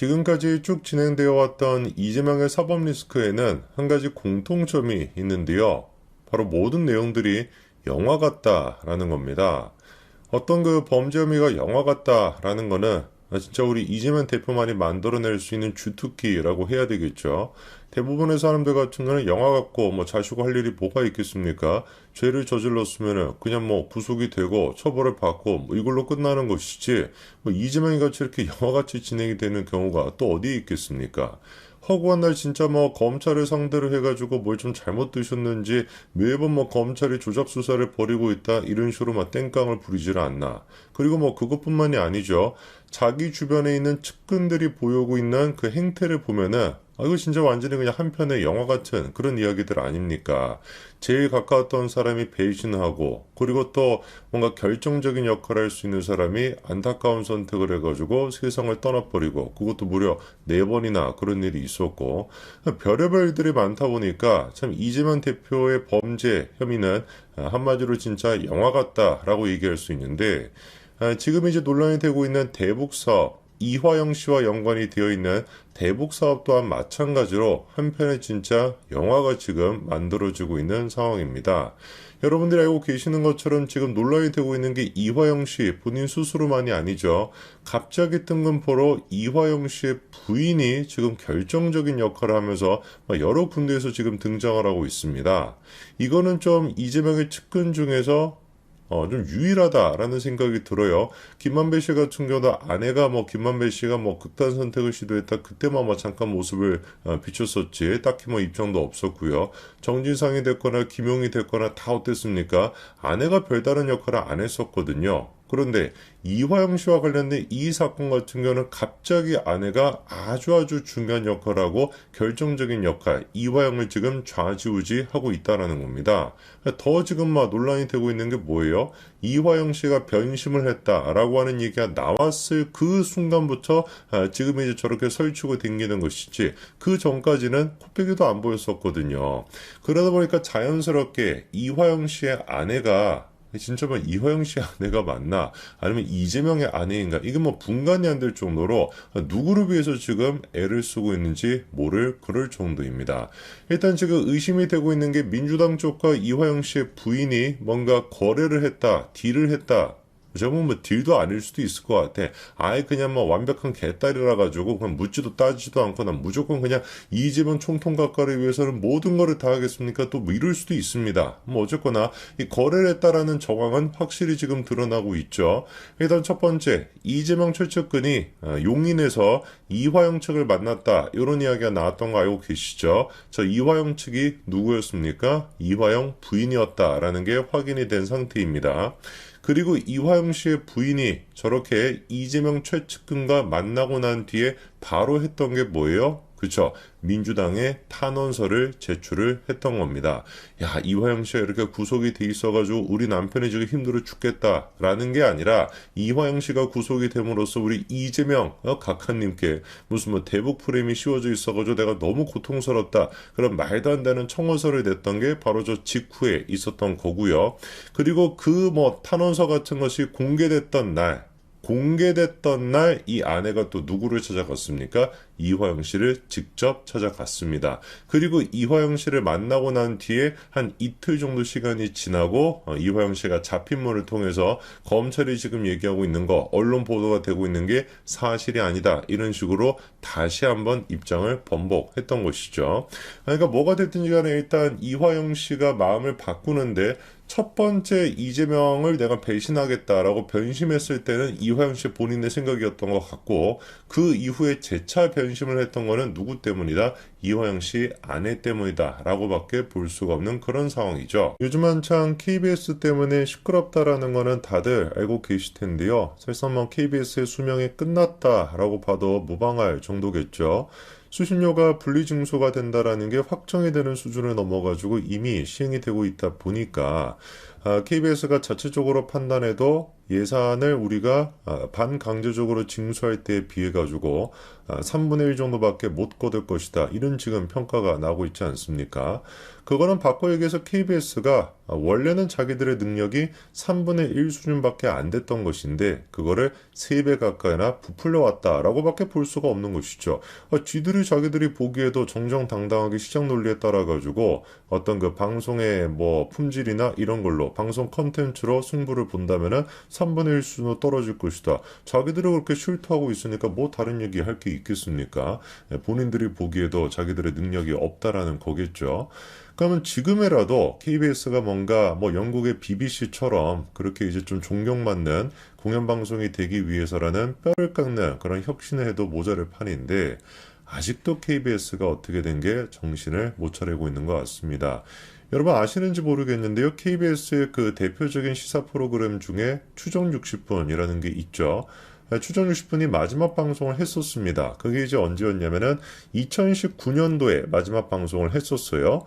지금까지 쭉 진행되어 왔던 이재명의 사법 리스크에는 한 가지 공통점이 있는데요. 바로 모든 내용들이 영화 같다라는 겁니다. 어떤 그 범죄 혐의가 영화 같다라는 거는 진짜 우리 이재명 대표만이 만들어낼 수 있는 주특기라고 해야 되겠죠. 대부분의 사람들 같은 경우는 영화 같고 자시고 할 일이 뭐가 있겠습니까? 죄를 저질렀으면은 그냥 구속이 되고 처벌을 받고 이걸로 끝나는 것이지 이재명이 같이 이렇게 영화같이 진행이 되는 경우가 또 어디에 있겠습니까? 허구한 날 진짜 검찰을 상대로 해가지고 뭘 좀 잘못 드셨는지 매번 검찰이 조작 수사를 벌이고 있다 이런 식으로 땡깡을 부리질 않나. 그리고 그것뿐만이 아니죠. 자기 주변에 있는 측근들이 보이고 있는 그 행태를 보면은 이거 진짜 완전히 그냥 한편의 영화 같은 그런 이야기들 아닙니까? 제일 가까웠던 사람이 배신하고 그리고 또 뭔가 결정적인 역할을 할 수 있는 사람이 안타까운 선택을 해가지고 세상을 떠나버리고 그것도 무려 4번이나 그런 일이 있었고 별의별 일들이 많다 보니까 참 이재명 대표의 범죄 혐의는 한마디로 진짜 영화 같다라고 얘기할 수 있는데 지금 이제 논란이 되고 있는 대북사업 이화영 씨와 연관이 되어 있는 대북 사업 또한 마찬가지로 한편의 진짜 영화가 지금 만들어지고 있는 상황입니다. 여러분들이 알고 계시는 것처럼 지금 논란이 되고 있는 게 이화영 씨 본인 스스로만이 아니죠. 갑자기 뜬금포로 이화영 씨의 부인이 지금 결정적인 역할을 하면서 여러 군데에서 지금 등장을 하고 있습니다. 이거는 좀 이재명의 측근 중에서 좀 유일하다라는 생각이 들어요. 김만배 씨 같은 경우도 아내가 김만배 씨가 극단 선택을 시도했다. 그때만 잠깐 모습을 비췄었지. 딱히 입장도 없었고요. 정진상이 됐거나 김용이 됐거나 다 어땠습니까? 아내가 별다른 역할을 안 했었거든요. 그런데 이화영 씨와 관련된 이 사건 같은 경우는 갑자기 아내가 아주 중요한 역할을 하고 결정적인 역할, 이화영을 지금 좌지우지하고 있다는 겁니다. 더 지금 논란이 되고 있는 게 뭐예요? 이화영 씨가 변심을 했다라고 하는 얘기가 나왔을 그 순간부터 지금 이제 저렇게 설치고 댕기는 것이지 그 전까지는 코빼기도 안 보였었거든요. 그러다 보니까 자연스럽게 이화영 씨의 아내가 진짜 이화영 씨 아내가 맞나? 아니면 이재명의 아내인가? 이게 분간이 안 될 정도로 누구를 위해서 지금 애를 쓰고 있는지 모를 그럴 정도입니다. 일단 지금 의심이 되고 있는 게 민주당 쪽과 이화영 씨의 부인이 뭔가 거래를 했다, 딜을 했다. 저건 딜도 아닐 수도 있을 것 같아. 아예 그냥 완벽한 개딸이라 가지고 그냥 묻지도 따지도 않고 난 무조건 그냥 이재명 총통각과를 위해서는 모든 거를 다 하겠습니까? 또 이럴 수도 있습니다. 어쨌거나 이 거래를 했다라는 정황은 확실히 지금 드러나고 있죠. 일단 첫 번째 이재명 최측근이 용인에서 이화영 측을 만났다 이런 이야기가 나왔던 거 알고 계시죠? 저 이화영 측이 누구였습니까? 이화영 부인이었다라는 게 확인이 된 상태입니다. 그리고 이화영 씨의 부인이 저렇게 이재명 최측근과 만나고 난 뒤에 바로 했던 게 뭐예요? 그쵸? 민주당에 탄원서를 제출을 했던 겁니다. 야, 이화영 씨가 이렇게 구속이 돼 있어가지고 우리 남편이 지금 힘들어 죽겠다라는 게 아니라 이화영 씨가 구속이 됨으로써 우리 이재명 각하님께 무슨 대북 프레임이 씌워져 있어가지고 내가 너무 고통스럽다. 그런 말도 안 되는 청원서를 냈던 게 바로 저 직후에 있었던 거고요. 그리고 그 탄원서 같은 것이 공개됐던 날 이 아내가 또 누구를 찾아갔습니까? 이화영 씨를 직접 찾아갔습니다. 그리고 이화영 씨를 만나고 난 뒤에 한 이틀 정도 시간이 지나고 이화영 씨가 잡힌문을 통해서 검찰이 지금 얘기하고 있는 거 언론 보도가 되고 있는 게 사실이 아니다. 이런 식으로 다시 한번 입장을 번복했던 것이죠. 그러니까 뭐가 됐든지 간에 일단 이화영 씨가 마음을 바꾸는데 첫 번째 이재명을 내가 배신하겠다라고 변심했을 때는 이화영 씨 본인의 생각이었던 것 같고 그 이후에 재차 변심을 했던 거는 누구 때문이다? 이화영 씨 아내 때문이다 라고 밖에 볼 수가 없는 그런 상황이죠. 요즘 한창 KBS 때문에 시끄럽다라는 거는 다들 알고 계실 텐데요. 사실상 KBS의 수명이 끝났다라고 봐도 무방할 정도겠죠. 수신료가 분리징수가 된다라는 게 확정이 되는 수준을 넘어가지고 이미 시행이 되고 있다 보니까 KBS가 자체적으로 판단해도 예산을 우리가 반강제적으로 징수할 때에 비해 가지고 3분의 1 정도밖에 못 거둘 것이다. 이런 지금 평가가 나오고 있지 않습니까? 그거는 바꿔 얘기해서 KBS가 원래는 자기들의 능력이 3분의 1 수준밖에 안 됐던 것인데 그거를 3배 가까이나 부풀려 왔다라고밖에 볼 수가 없는 것이죠. 쥐들이 자기들이 보기에도 정정당당하게 시장 논리에 따라 가지고 어떤 그 방송의 뭐 품질이나 이런 걸로 방송 컨텐츠로 승부를 본다면은 3분의 1 수준으로 떨어질 것이다. 자기들이 그렇게 실토하고 있으니까 뭐 다른 얘기 할 게 있겠습니까? 본인들이 보기에도 자기들의 능력이 없다라는 거겠죠. 그러면 지금이라도 KBS가 뭔가 뭐 영국의 BBC처럼 그렇게 이제 좀 존경받는 공영방송이 되기 위해서라는 뼈를 깎는 그런 혁신을 해도 모자랄 판인데 아직도 KBS가 어떻게 된 게 정신을 못 차리고 있는 것 같습니다. 여러분 아시는지 모르겠는데요. KBS의 그 대표적인 시사 프로그램 중에 추정 60분이라는 게 있죠. 추정 60분이 마지막 방송을 했었습니다. 그게 이제 언제였냐면은 2019년도에 마지막 방송을 했었어요.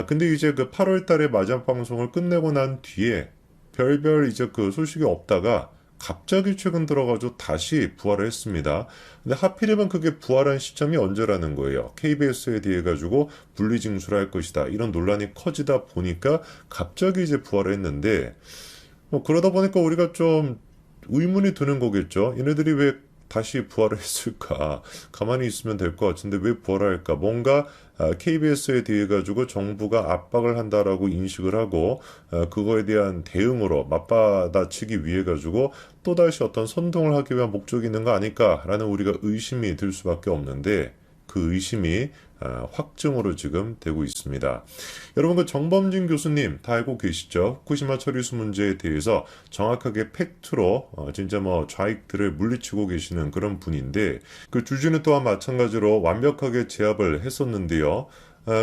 근데 이제 그 8월 달에 마지막 방송을 끝내고 난 뒤에 별별 이제 그 소식이 없다가 갑자기 최근 들어가지고 다시 부활을 했습니다. 근데 하필이면 그게 부활한 시점이 언제라는 거예요. KBS에 대해 가지고 분리징수를 할 것이다. 이런 논란이 커지다 보니까 갑자기 이제 부활을 했는데 그러다 보니까 우리가 좀 의문이 드는 거겠죠. 얘네들이 왜 다시 부활을 했을까? 가만히 있으면 될 것 같은데 왜 부활을 할까? 뭔가 KBS에 대해 가지고 정부가 압박을 한다라고 인식을 하고 그거에 대한 대응으로 맞받아치기 위해 가지고 또다시 어떤 선동을 하기 위한 목적이 있는 거 아닐까라는 우리가 의심이 들 수밖에 없는데 그 의심이 확증으로 지금 되고 있습니다. 여러분 그 정범진 교수님 다 알고 계시죠? 후쿠시마 처리수 문제에 대해서 정확하게 팩트로 진짜 뭐 좌익들을 물리치고 계시는 그런 분인데 그 주진우 또한 마찬가지로 완벽하게 제압을 했었는데요.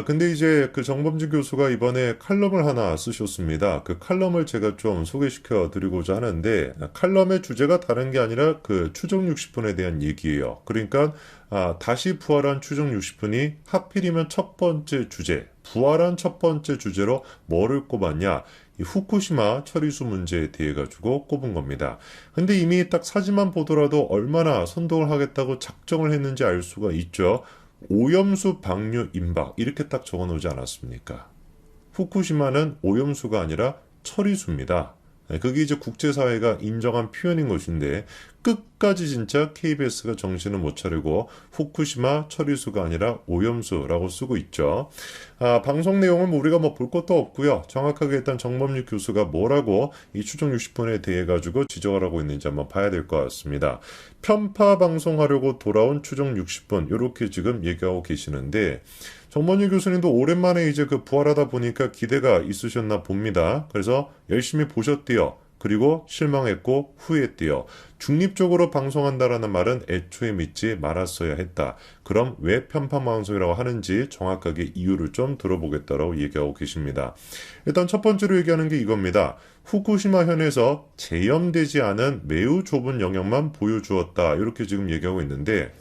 근데 이제 그 정범진 교수가 이번에 칼럼을 하나 쓰셨습니다. 그 칼럼을 제가 좀 소개시켜 드리고자 하는데, 칼럼의 주제가 다른 게 아니라 그 추정 60분에 대한 얘기예요. 그러니까, 다시 부활한 추정 60분이 하필이면 첫 번째 주제, 부활한 첫 번째 주제로 뭐를 꼽았냐? 이 후쿠시마 처리수 문제에 대해 가지고 꼽은 겁니다. 근데 이미 딱 사진만 보더라도 얼마나 선동을 하겠다고 작정을 했는지 알 수가 있죠. 오염수 방류 임박 이렇게 딱 적어 놓지 않았습니까? 후쿠시마는 오염수가 아니라 처리수입니다. 그게 이제 국제사회가 인정한 표현인 것인데 끝까지 진짜 KBS가 정신을 못 차리고 후쿠시마 처리수가 아니라 오염수라고 쓰고 있죠. 방송 내용은 뭐 우리가 뭐 볼 것도 없고요. 정확하게 일단 정범률 교수가 뭐라고 이 추정 60분에 대해 가지고 지적을 하고 있는지 한번 봐야 될 것 같습니다. 편파 방송하려고 돌아온 추정 60분 이렇게 지금 얘기하고 계시는데 정범률 교수님도 오랜만에 이제 그 부활하다 보니까 기대가 있으셨나 봅니다. 그래서 열심히 보셨대요. 그리고 실망했고 후회했대요. 중립적으로 방송한다라는 말은 애초에 믿지 말았어야 했다. 그럼 왜 편파 방송이라고 하는지 정확하게 이유를 좀 들어보겠다라고 얘기하고 계십니다. 일단 첫 번째로 얘기하는 게 이겁니다. 후쿠시마 현에서 재염되지 않은 매우 좁은 영역만 보여주었다. 이렇게 지금 얘기하고 있는데